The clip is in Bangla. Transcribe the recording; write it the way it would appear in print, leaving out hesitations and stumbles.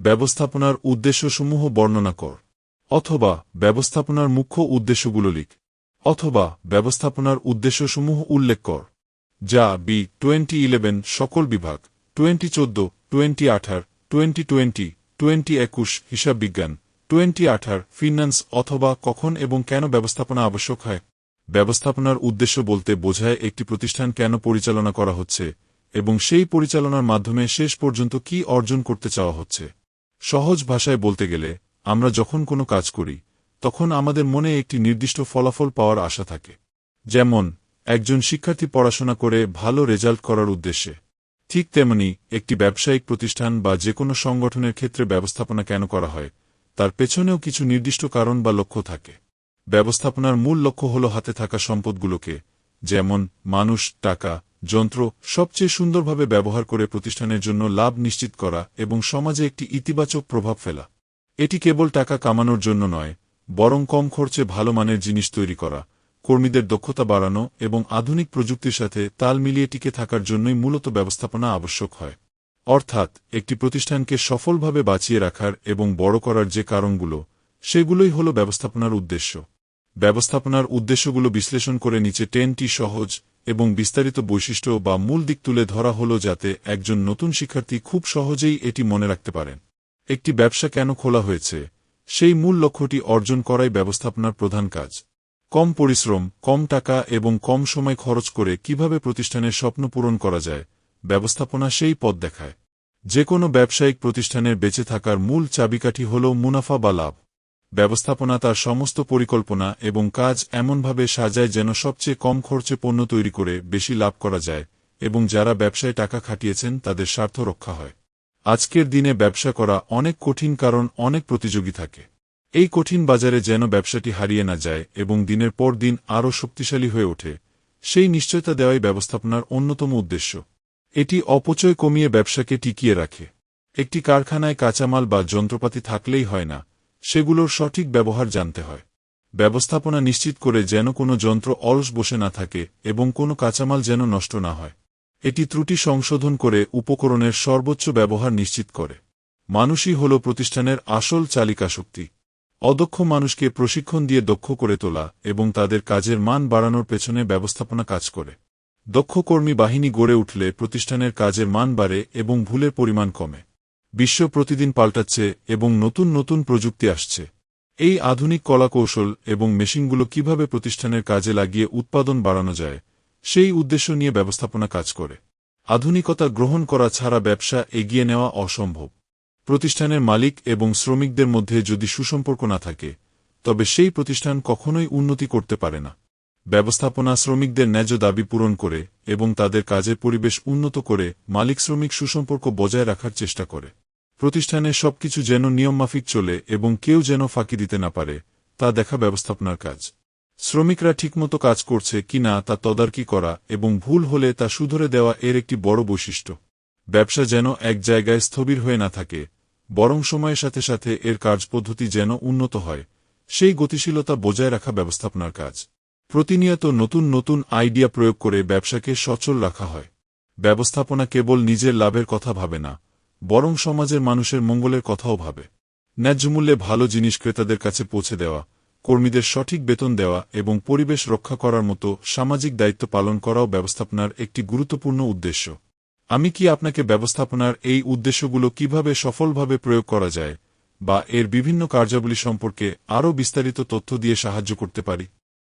ব্যবস্থাপনার উদ্দেশ্যসমূহ বর্ণনা কর। অথবা ব্যবস্থাপনার মুখ্য উদ্দেশ্যগুলো লিখ। অথবা ব্যবস্থাপনার উদ্দেশ্যসমূহ উল্লেখ কর। যা 2011 সকল বিভাগ, 2014, 2018, 2020, 2021 হিসাব বিজ্ঞান, 2018 ফিন্যান্স অথবা কখন এবং কেন ব্যবস্থাপনা আবশ্যক হয়। ব্যবস্থাপনার উদ্দেশ্য বলতে বোঝায় একটি প্রতিষ্ঠান কেন পরিচালনা করা হচ্ছে এবং সেই পরিচালনার মাধ্যমে শেষ পর্যন্ত কি অর্জন করতে চাওয়া হচ্ছে। সহজ ভাষায় বলতে গেলে, আমরা যখন কোনো কাজ করি তখন আমাদের মনে একটি নির্দিষ্ট ফলাফল পাওয়ার আশা থাকে। যেমন একজন শিক্ষার্থী পড়াশোনা করে ভালো রেজাল্ট করার উদ্দেশ্যে, ঠিক তেমনি একটি ব্যবসায়িক প্রতিষ্ঠান বা যে কোনো সংগঠনের ক্ষেত্রে ব্যবস্থাপনা কেন করা হয় তার পেছনেও কিছু নির্দিষ্ট কারণ বা লক্ষ্য থাকে। ব্যবস্থাপনার মূল লক্ষ্য হল হাতে থাকা সম্পদগুলোকে, যেমন মানুষ, টাকা, যন্ত্র, সবচেয়ে সুন্দরভাবে ব্যবহার করে প্রতিষ্ঠানের জন্য লাভ নিশ্চিত করা এবং সমাজে একটি ইতিবাচক প্রভাব ফেলা। এটি কেবল টাকা কামানোর জন্য নয়, বরং কম খরচে ভালো মানের জিনিস তৈরি করা, কর্মীদের দক্ষতা বাড়ানো এবং আধুনিক প্রযুক্তির সাথে তাল মিলিয়ে টিকে থাকার জন্যই মূলত ব্যবস্থাপনা আবশ্যক হয়। অর্থাৎ একটি প্রতিষ্ঠানকে সফলভাবে বাঁচিয়ে রাখার এবং বড় করার যে কারণগুলো, সেগুলোই হল ব্যবস্থাপনার উদ্দেশ্য। ব্যবস্থাপনার উদ্দেশ্যগুলো বিশ্লেষণ করে নিচে 10টি সহজ এবং বিস্তারিত বৈশিষ্ট্য বা মূল দিক তুলে ধরা হল যাতে একজন নতুন শিক্ষার্থী খুব সহজেই এটি মনে রাখতে পারেন। একটি ব্যবসা কেন খোলা হয়েছে, সেই মূল লক্ষ্যটি অর্জন করাই ব্যবস্থাপনার প্রধান কাজ। কম পরিশ্রম, কম টাকা এবং কম সময় খরচ করে কিভাবে প্রতিষ্ঠানের স্বপ্ন পূরণ করা যায়, ব্যবস্থাপনা সেই পথ দেখায়। যে কোনো ব্যবসায়িক প্রতিষ্ঠানের বেঁচে থাকার মূল চাবিকাঠি হল মুনাফা বা লাভ। ব্যবস্থাপনা তার সমস্ত পরিকল্পনা এবং কাজ এমনভাবে সাজায় যেন সবচেয়ে কম খরচে পণ্য তৈরি করে বেশি লাভ করা যায় এবং যারা ব্যবসায় টাকা খাটিয়েছেন তাদের স্বার্থ রক্ষা হয়। আজকের দিনে ব্যবসা করা অনেক কঠিন কারণ অনেক প্রতিযোগী থাকে। এই কঠিন বাজারে যেন ব্যবসাটি হারিয়ে না যায় এবং দিনের পর দিন আরও শক্তিশালী হয়ে ওঠে, সেই নিশ্চয়তা দেওয়াই ব্যবস্থাপনার অন্যতম উদ্দেশ্য। এটি অপচয় কমিয়ে ব্যবসাকে টিকিয়ে রাখে। একটি কারখানায় কাঁচামাল বা যন্ত্রপাতি থাকলেই হয় না, সেগুলোর সঠিক ব্যবহার জানতে হয়। ব্যবস্থাপনা নিশ্চিত করে যেন কোনো যন্ত্র অলস বসে না থাকে এবং কোনো কাঁচামাল যেন নষ্ট না হয়। এটি ত্রুটি সংশোধন করে উপকরণের সর্বোচ্চ ব্যবহার নিশ্চিত করে। মানুষই হল প্রতিষ্ঠানের আসল চালিকা শক্তি। অদক্ষ মানুষকে প্রশিক্ষণ দিয়ে দক্ষ করে তোলা এবং তাদের কাজের মান বাড়ানোর পেছনে ব্যবস্থাপনা কাজ করে। দক্ষ কর্মী বাহিনী গড়ে উঠলে প্রতিষ্ঠানের কাজের মান বাড়ে এবং ভুলের পরিমাণ কমে। বিশ্ব প্রতিদিন পাল্টাচ্ছে এবং নতুন নতুন প্রযুক্তি আসছে। এই আধুনিক কলাকৌশল এবং মেশিনগুলো কিভাবে প্রতিষ্ঠানের কাজে লাগিয়ে উৎপাদন বাড়ানো যায়, সেই উদ্দেশ্য নিয়ে ব্যবস্থাপনা কাজ করে। আধুনিকতা গ্রহণ করা ছাড়া ব্যবসা এগিয়ে নেওয়া অসম্ভব। প্রতিষ্ঠানের মালিক এবং শ্রমিকদের মধ্যে যদি সুসম্পর্ক না থাকে, তবে সেই প্রতিষ্ঠান কখনোই উন্নতি করতে পারে না। ব্যবস্থাপনা শ্রমিকদের ন্যায্য দাবি পূরণ করে এবং তাদের কাজের পরিবেশ উন্নত করে মালিক শ্রমিক সুসম্পর্ক বজায় রাখার চেষ্টা করে। প্রতিষ্ঠানের সবকিছু যেন নিয়মমাফিক চলে এবং কেউ যেন ফাঁকি দিতে না পারে, তা দেখা ব্যবস্থাপনার কাজ। শ্রমিকরা ঠিকমতো কাজ করছে কিনা তা তদারকি করা এবং ভুল হলে তা শুধরে দেওয়া এর একটি বড় বৈশিষ্ট্য। ব্যবসা যেন এক জায়গায় স্থবির হয়ে না থাকে, বরং সময়ের সাথে সাথে এর কার্যপদ্ধতি যেন উন্নত হয়, সেই গতিশীলতা বজায় রাখা ব্যবস্থাপনার কাজ। প্রতিনিয়ত নতুন নতুন আইডিয়া প্রয়োগ করে ব্যবসাকে সচল রাখা হয়। ব্যবস্থাপনা কেবল নিজের লাভের কথা ভাবে না, বরং সমাজের মানুষের মঙ্গলের কথাও ভাবে। ন্যায্যমূল্যে ভালো জিনিস ক্রেতাদের কাছে পৌঁছে দেওয়া, কর্মীদের সঠিক বেতন দেওয়া এবং পরিবেশ রক্ষা করার মতো সামাজিক দায়িত্ব পালন করাও ব্যবস্থাপনার একটি গুরুত্বপূর্ণ উদ্দেশ্য। আমি কি আপনাকে ব্যবস্থাপনার এই উদ্দেশ্যগুলো কিভাবে সফলভাবে প্রয়োগ করা যায় বা এর বিভিন্ন কার্যাবলী সম্পর্কে আরও বিস্তারিত তথ্য দিয়ে সাহায্য করতে পারি?